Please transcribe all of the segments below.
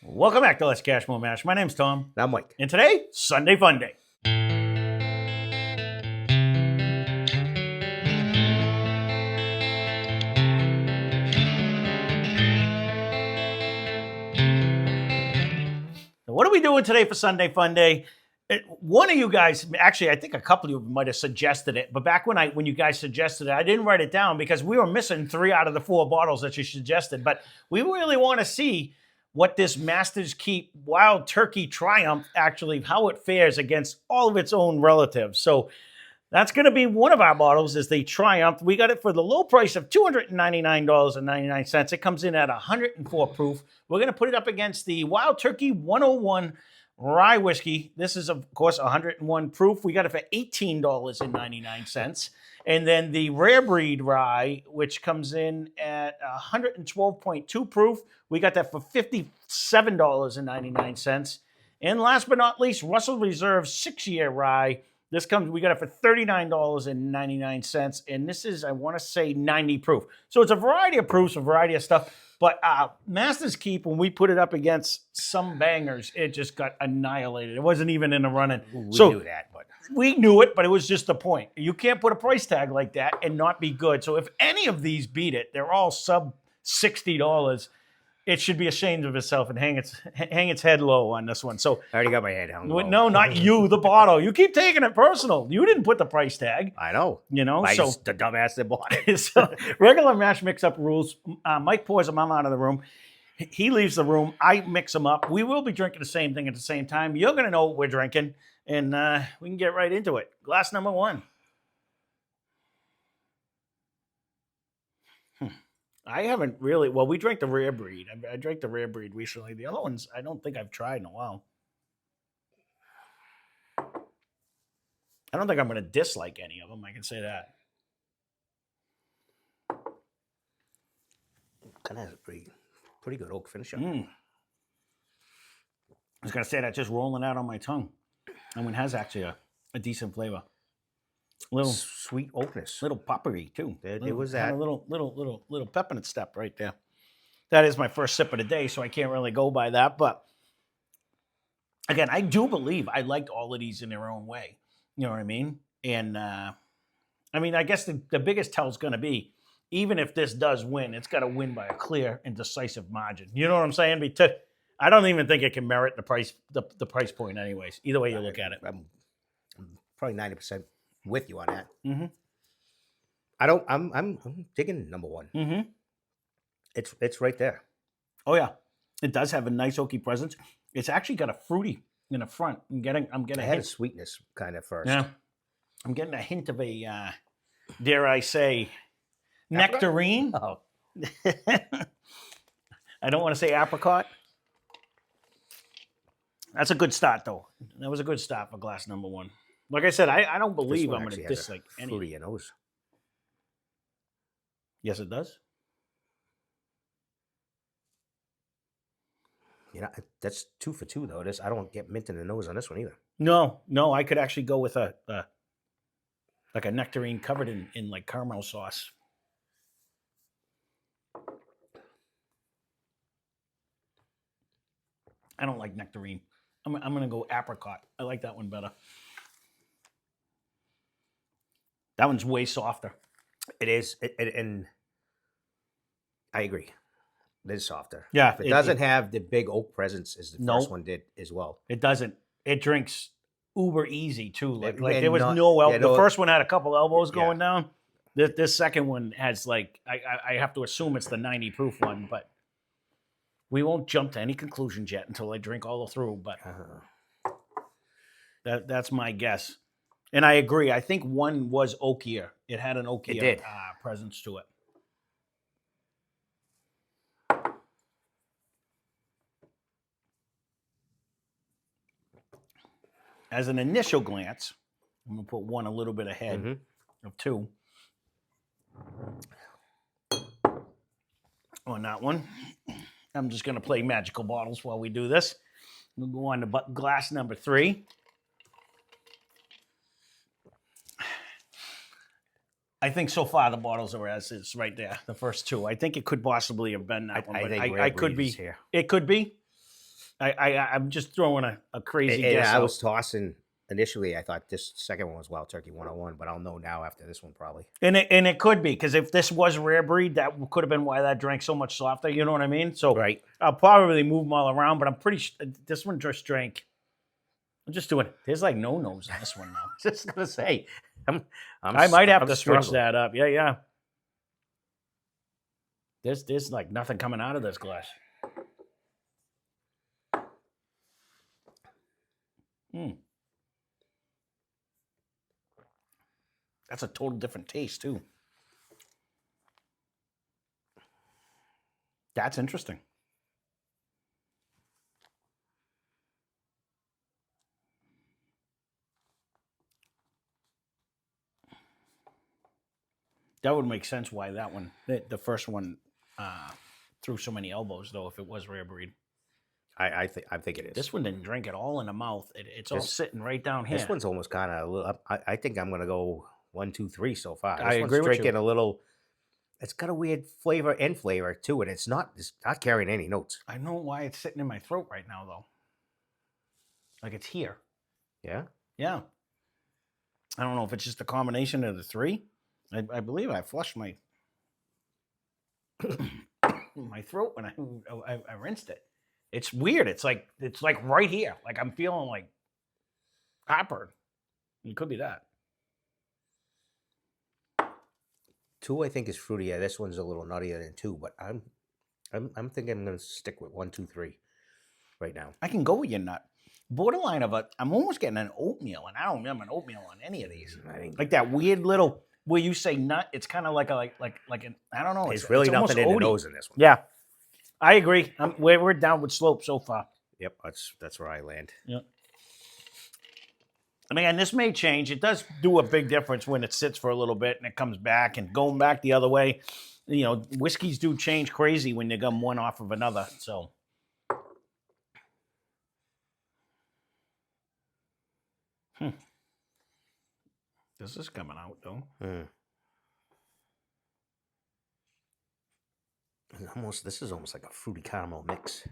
Welcome back to Lesscashmoremash. My name's Tom. I'm Mike. And today, Sunday Funday. So what are we doing today for Sunday Funday? One of you guys, actually, I think a couple of you might have suggested it, but back when you guys suggested it, I didn't write it down because we were missing 3 out of the 4 bottles that you suggested. But we really want to see what this Master's Keep Wild Turkey Triumph actually, how it fares against all of its own relatives. So that's going to be one of our bottles is the Triumph. We got it for the low price of $299.99. It comes in at 104 proof. We're going to put it up against the Wild Turkey 101 Rye whiskey. This is, of course, 101 proof. We got it for $18.99. And then the Rare Breed Rye, which comes in at 112.2 proof. We got that for $57.99. And last but not least, Russell Reserve 6-year rye. We got it for $39.99. And this is, I want to say, 90 proof. So it's a variety of proofs, a variety of stuff. But Master's Keep, when we put it up against some bangers, it just got annihilated. It wasn't even in the running. We knew that, but we knew it, but it was just the point. You can't put a price tag like that and not be good. So if any of these beat it, they're all sub $60. It should be ashamed of itself and hang its head low on this one. So I already got my head hung low. No, not you, the bottle. You keep taking it personal. You didn't put the price tag. I know. So the dumbass that bought it. So regular mash mix-up rules. Mike pours them. I'm out of the room. He leaves the room. I mix them up. We will be drinking the same thing at the same time. You're going to know what we're drinking, and we can get right into it. Glass number 1. I haven't really. Well, we drank the Rare Breed. I drank the Rare Breed recently. The other ones, I don't think I've tried in a while. I don't think I'm going to dislike any of them. I can say that. Kind of has a pretty good oak finish on it. I was going to say that just rolling out on my tongue. I mean, it has actually a decent flavor. Little sweet oakness, little poppery too. It was that little peppermint step right there. That is my first sip of the day, so I can't really go by that. But again, I do believe I liked all of these in their own way. You know what I mean? And I guess the biggest tell is going to be, even if this does win, it's got to win by a clear and decisive margin. You know what I'm saying? Because I don't even think it can merit the price point, anyways. Either way you look at it, I'm probably 90%. With you on that. Mm-hmm. I'm digging number 1. Mm-hmm. It's right there. Oh yeah, it does have a nice oaky presence. It's actually got a fruity in the front. I'm getting a sweetness kind of first. Yeah, I'm getting a hint of a dare I say nectarine. Oh. I don't want to say apricot. That's a good start though. That was a good start for glass number 1. Like I said, I don't believe I'm going to dislike any. Fruity in nose. Yes, it does. That's 2 for 2 though. I don't get mint in the nose on this one either. No, I could actually go with a nectarine covered in like caramel sauce. I don't like nectarine. I'm going to go apricot. I like that one better. That one's way softer. It is, and I agree. It is softer. Yeah. It doesn't have the big oak presence as the first one did as well. It doesn't. It drinks uber easy too. Like there was no elbow. The first one had a couple elbows going down. This second one has like, I have to assume it's the 90 proof one, but we won't jump to any conclusions yet until I drink all through. But that's my guess. And I agree. I think one was oakier. It had an oakier presence to it. As an initial glance, I'm going to put 1 a little bit ahead of 2 on that one. I'm just going to play magical bottles while we do this. We'll go on to glass number 3. I think so far the bottles are as is right there. The first 2. I think it could possibly have been that one. I think I could be here. It could be. I'm just throwing a crazy And guess I out. was tossing initially. I thought this second one was Wild Turkey 101, but I'll know now after this one probably. And it could be, because if this was Rare Breed, that could have been why that drank so much softer. You know what I mean? So Right. I'll probably move them all around, but I'm pretty sure this one just drank. I'm just doing. There's like no-nos in this one now. Just gonna say, I might have I'm to switch struggling. that up. Yeah. There's like nothing coming out of this glass. That's a total different taste too. That's interesting. That would make sense why that one, the first one, threw so many elbows, though, if it was Rare Breed. I think it is. This one didn't drink at all in the mouth. It's all sitting right down here. This one's almost kind of a little. I think I'm gonna go 1, 2, 3 so far. This I one's agree with you. drinking a little. It's got a weird flavor too, and it's not carrying any notes. I know why it's sitting in my throat right now, though. Like it's here. Yeah. Yeah. I don't know if it's just a combination of the three. I believe I flushed my my throat when I rinsed it. It's weird. It's like right here. Like I'm feeling like heartburn. It could be that. 2, I think, is fruity. Yeah, this one's a little nuttier than 2, but I'm thinking I'm gonna stick with 1, 2, 3 right now. I can go with your nut. Borderline of I'm almost getting an oatmeal, and I don't remember an oatmeal on any of these. Like that weird little where you say nut, it's kind of like an I don't know. It's really nothing in the nose in this one. Yeah, I agree. We're down with slope so far. Yep, that's where I land. Yep. I mean, and this may change. It does do a big difference when it sits for a little bit and it comes back, and going back the other way. You know, whiskeys do change crazy when you come one off of another. So. This is coming out though. This is almost like a fruity caramel mix.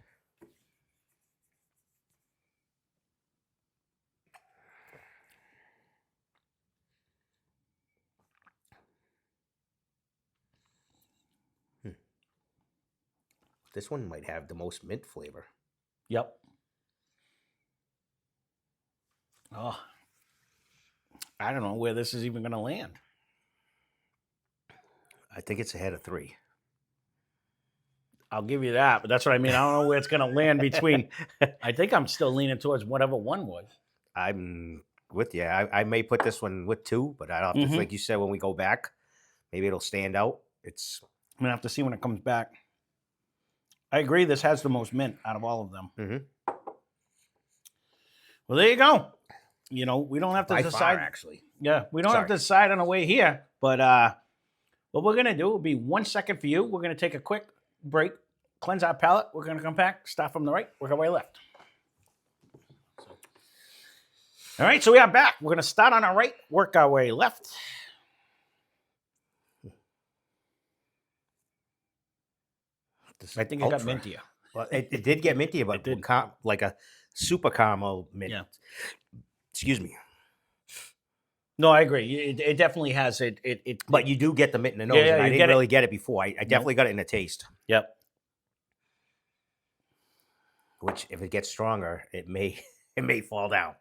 This one might have the most mint flavor. Yep. Oh, I don't know where this is even going to land. I think it's ahead of 3. I'll give you that, but that's what I mean. I don't know where it's going to land between. I think I'm still leaning towards whatever one was. I'm with you. I may put this one with 2, but I'll have to, like you said, when we go back, maybe it'll stand out. I'm going to have to see when it comes back. I agree. This has the most mint out of all of them. Mm-hmm. Well, there you go. You know, we don't have to decide. Far, actually. Yeah, we don't have to decide on the way here. But what we're going to do will be 1 second for you. We're going to take a quick break, cleanse our palate. We're going to come back, start from the right, work our way left. All right, so we are back. We're going to start on our right, work our way left. I think it got mintier. Well, it did get mintier, but it did. Like a super caramel mint. Yeah. Excuse me. No, I agree. It definitely has it. But you do get the mint in the nose. Yeah, and I didn't really get it before. I definitely got it in the taste. Yep. Which, if it gets stronger, it may fall down.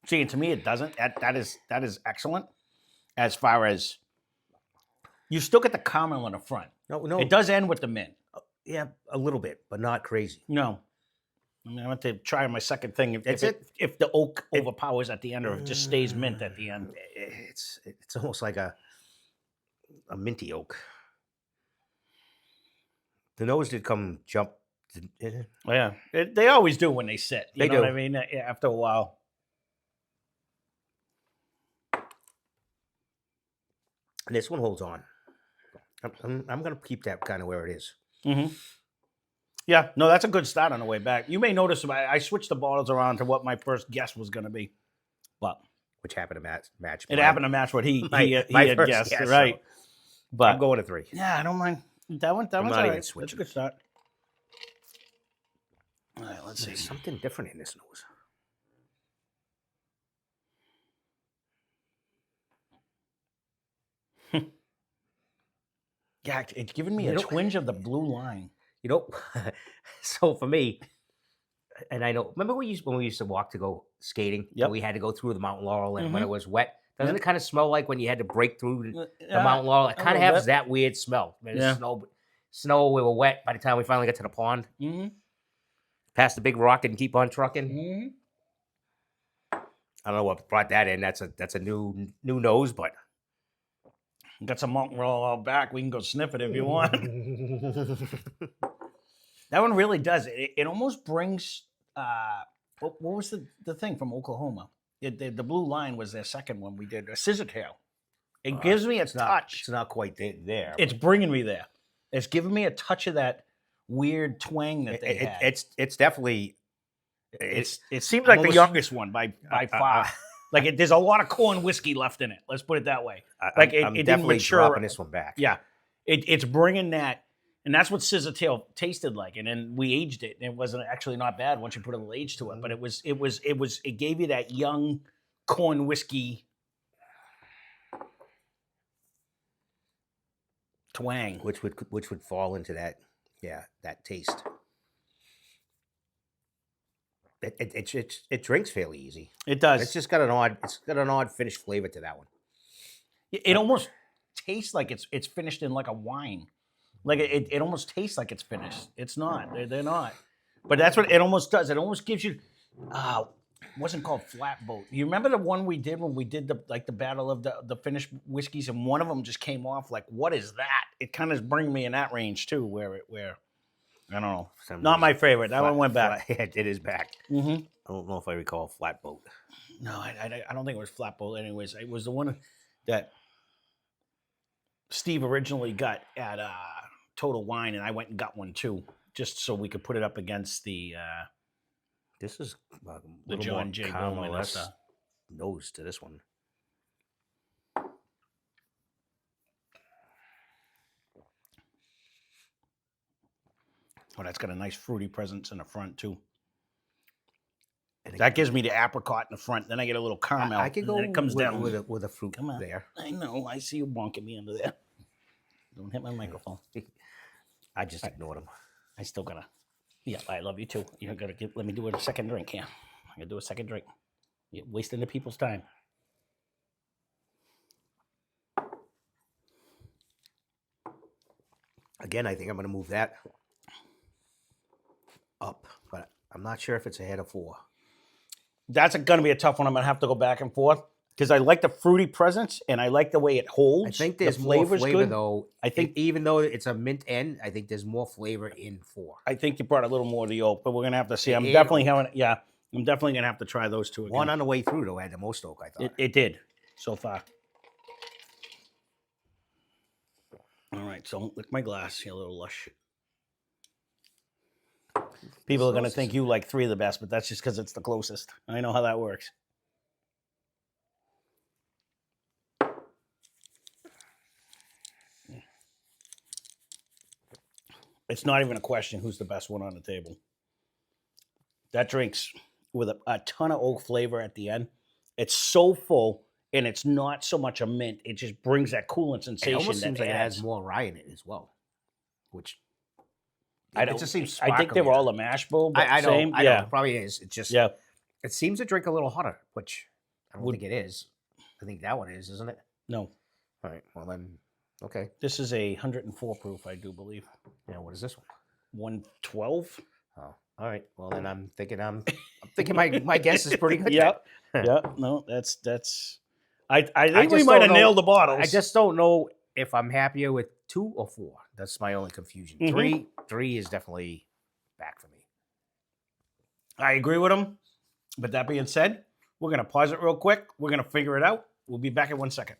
See, and to me, it doesn't. That is excellent. As far as you still get the caramel in the front. No. It does end with the mint. Yeah, a little bit, but not crazy. No. I mean, I want to try my second thing. If the oak overpowers at the end, or if it just stays mint at the end. It's almost like a minty oak. The nose did come jump. Yeah, they always do when they sit. You know do. what I mean? After a while. This one holds on. I'm going to keep that kind of where it is. Mm-hmm. Yeah, no, that's a good start on the way back. You may notice I switched the bottles around to what my first guess was going to be, which happened to match. It happened to match what he had guessed, guess, right? So but I'm going to 3. Yeah, I don't mind that one. That one's all right. That's a good start. Let's see. There's something different in this nose. Yeah, it's giving me a twinge of the blue line. You know, so for me, and I know, remember when we used to walk to go skating? Yep. And we had to go through the Mountain Laurel, and when Mhm. it was wet, doesn't Yep. it kind of smell like when you had to break through the Yeah, Mountain Laurel? It a kind of little has bit. that weird smell. I mean, Yeah. Snow, we were wet by the time we finally got to the pond. Mm-hmm. Past the big rock and keep on trucking. Mm-hmm. I don't know what brought that in. That's a new nose, but Got some Mountain Roll out back. We can go sniff it if you want. That one really does. It almost brings. What was the thing from Oklahoma? The blue line was their second one we did. A scissor tail. It gives me a touch. It's not quite there. It's bringing me there. It's giving me a touch of that weird twang that they had. It's definitely. It seems like the youngest one by far. Like there's a lot of corn whiskey left in it. Let's put it that way. Like I'm it didn't definitely mature. dropping this one back. Yeah, it's bringing that, and that's what scissor tail tasted like. And then we aged it, and it wasn't actually not bad once you put a little age to it. But it gave you that young corn whiskey twang, which would fall into that taste. It drinks fairly easy. It does. It's got an odd finished flavor to that one. It almost tastes like it's finished in like a wine. Like it almost tastes like it's finished. It's not. They're not. But that's what it almost does. It almost gives you. Wasn't called Flatboat. You remember the one we did when we did the battle of the finished whiskeys, and one of them just came off like, what is that? It kind of brings me in that range too, where I don't know. Not my favorite. That one went back. It is back. Mm-hmm. I don't know if I recall Flatboat. No, I don't think it was Flatboat. Anyways, it was the one that Steve originally got at Total Wine, and I went and got one too, just so we could put it up against the. This is the John J. Bowman nose to this one. Oh, that's got a nice fruity presence in the front too. And that gives me the apricot in the front. Then I get a little caramel. I could go and it comes down with a fruit there. I know. I see you bonking me under there. Don't hit my microphone. I just ignored him. I still gotta. Yeah, I love you too. You're gonna let me do a second drink here. I'm gonna do a second drink. You're wasting the people's time. Again, I think I'm gonna move that up, but I'm not sure if it's ahead of 4. That's gonna be a tough one. I'm gonna have to go back and forth because I like the fruity presence and I like the way it holds. I think there's more flavor though. I think even though it's a mint end, I think there's more flavor in 4. I think you brought a little more of the oak, but we're gonna have to see. I'm definitely gonna have to try those two again. One on the way through though had the most oak, I thought. It did so far. All right, so lick my glass. You're a little lush. People are going to think you like 3 of the best, but that's just because it's the closest. I know how that works. It's not even a question who's the best one on the table. That drink's with a ton of oak flavor at the end. It's so full, and it's not so much a mint. It just brings that cooling sensation. It almost seems like it has more rye in it as well, which it just seems. I think they were all a mash bill. But I know. It probably is. It just It seems to drink a little hotter, which I don't think it is. I think that one is, isn't it? No. All right. Well then, okay. This is a 104 proof, I do believe. Yeah. What is this one? 112. Oh, all right. Well then, I'm thinking my guess is pretty good. Yep. Yep. No, that's. I think we might have nailed the bottles. I just don't know if I'm happier with 2 or 4. That's my only confusion. Mm-hmm. 3 is definitely back for me. I agree with him. But that being said, we're going to pause it real quick. We're going to figure it out. We'll be back in 1 second.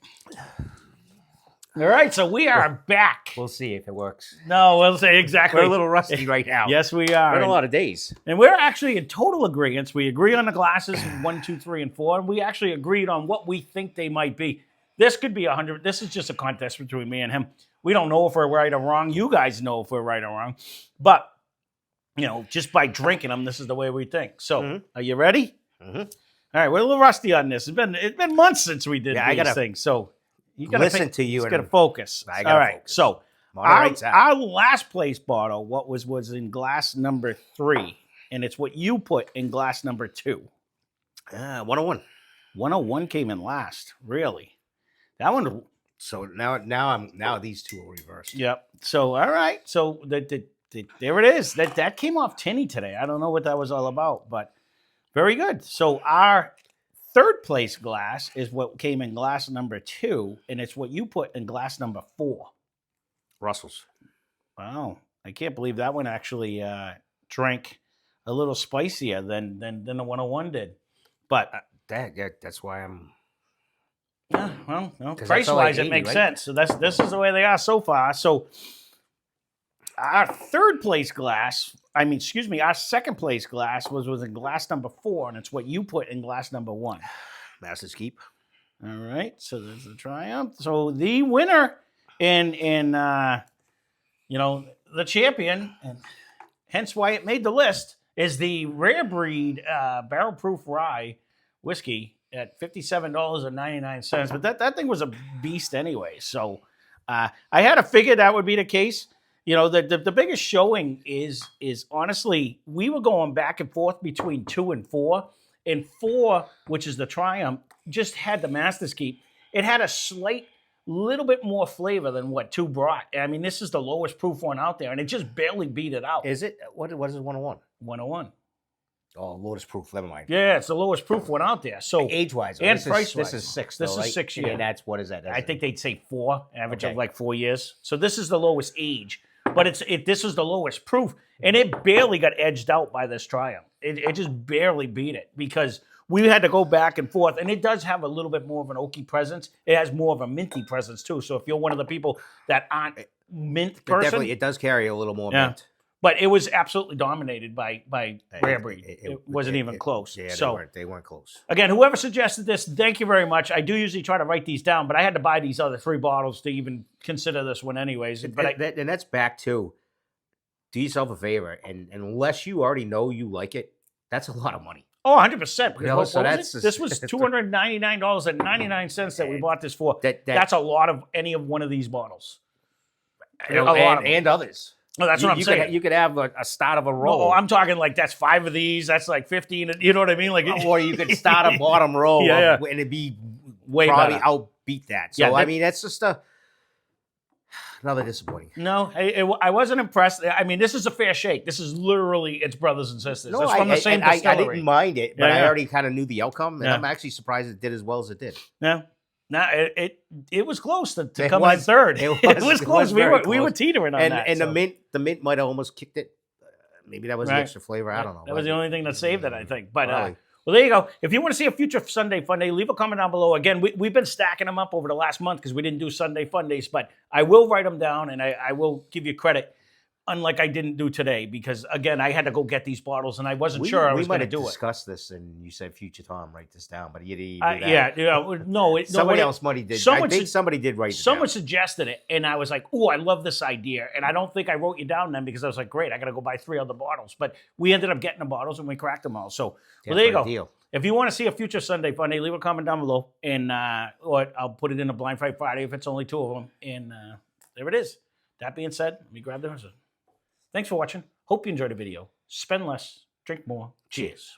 All right, so we are back. We'll see if it works. No, we'll say exactly. We're a little rusty right now. Yes, we are. Been a lot of days. And we're actually in total agreement. We agree on the glasses 1, 2, 3, and 4. And we actually agreed on what we think they might be. This could be 100. This is just a contest between me and him. We don't know if we're right or wrong. You guys know if we're right or wrong. But you know, just by drinking them, this is the way we think. So, Mhm. are you ready? Mm-hmm. All right, we're a little rusty on this. It's been months since we did Yeah, I these gotta things, so you gotta listen to you You gotta and focus. I All gotta right, focus. so I'm on the right side. our last place bottle, what was in glass number 3, and it's what you put in glass number 2. 101. 101 came in last. Really, that one. So now these two are reversed. Yep. So all right. So there it is. That came off tinny today. I don't know what that was all about, but very good. So our third place glass is what came in glass number 2, and it's what you put in glass number 4. Russell's. Wow. I can't believe that one actually drank a little spicier than the 101 did. But That's why I'm. yeah, well, 'Cause price that's all like wise, it 80, makes right? sense. So this is the way they are so far. So our third place glass, our second place glass was in glass number 4, and it's what you put in glass number 1. Masters keep. All right, so there's a triumph. So the winner in the champion, and hence why it made the list, is the Rare Breed Barrel Proof Rye whiskey at $57.99. But that thing was a beast anyway. So I had to figure that would be the case. You know, the biggest showing is honestly, we were going back and forth between 2 and 4. And 4, which is the Triumph, just had the Master's Keep. It had a slight little bit more flavor than what 2 brought. I mean, this is the lowest proof one out there, and it just barely beat it out. Is it? What is it? 101. 101. Oh, lowest proof. Never mind. Yeah, it's the lowest proof one out there. So Age-wise, and price-wise. This is 6. This though, is right? 6 And years. that's what is that? I think they'd say 4, average Okay. of like 4 years. So this is the lowest age, but this is the lowest proof, and it barely got edged out by this Triumph. It just barely beat it because we had to go back and forth, and it does have a little bit more of an oaky presence. It has more of a minty presence too. So if you're one of the people that aren't mint person, it does carry a little more Yeah. mint. but it was absolutely dominated by Rare Breed. It wasn't even close. Yeah, So they weren't close. again, whoever suggested this, thank you very much. I do usually try to write these down, but I had to buy these other 3 bottles to even consider this one anyways. But And that's back to do yourself a favor, and unless you already know you like it, that's a lot of money. 100%. Because You know, what so was that's it? This was $299.99 that we bought this for. That's a lot of any of one of these bottles. You know, a lot of them. and others. Well, that's what I'm saying. You could have a start of a roll. Oh, I'm talking like that's 5 of these. That's like 15. You know what I mean? Like, or you could start a bottom row, Yeah, and it'd be way probably better. outbeat that. So Yeah, I mean, that's just another disappointing. No, I wasn't impressed. I mean, this is a fair shake. This is literally its brothers and sisters. No, it's from the same I distillery. didn't mind it, but Yeah, I yeah. already kind of knew the outcome, and Yeah. I'm actually surprised it did as well as it did. Yeah. No, it was close to It coming in was- third. it It was- was it close. was We very were close. teetering on that. And so. the mint might have almost kicked it. Maybe that was the Right. extra flavor. I don't know. That was the only thing that saved it, I think. But Probably. well, there you go. If you want to see a future Sunday Funday, leave a comment down below. Again, we've been stacking them up over the last month because we didn't do Sunday Fundays, but I will write them down and I will give you credit, unlike I didn't do today, because again, I had to go get these bottles and I wasn't sure I was going to do it. We might have discussed this, and you said future Tom, write this down, but you didn't. Somebody else might have did. someone I think su- somebody did write it Someone down. suggested it, and I was like, "Oh, I love this idea." And I don't think I wrote you down then because I was like, "Great, I got to go buy 3 other bottles." But we ended up getting the bottles and we cracked them all. So, well, there you go. Deal. If you want to see a future Sunday Funday, leave a comment down below, and or I'll put it in a Blind Fight Friday if it's only 2 of them. And there it is. That being said, let me grab the rest. Thanks for watching. Hope you enjoyed the video. Spend less, drink more. Cheers.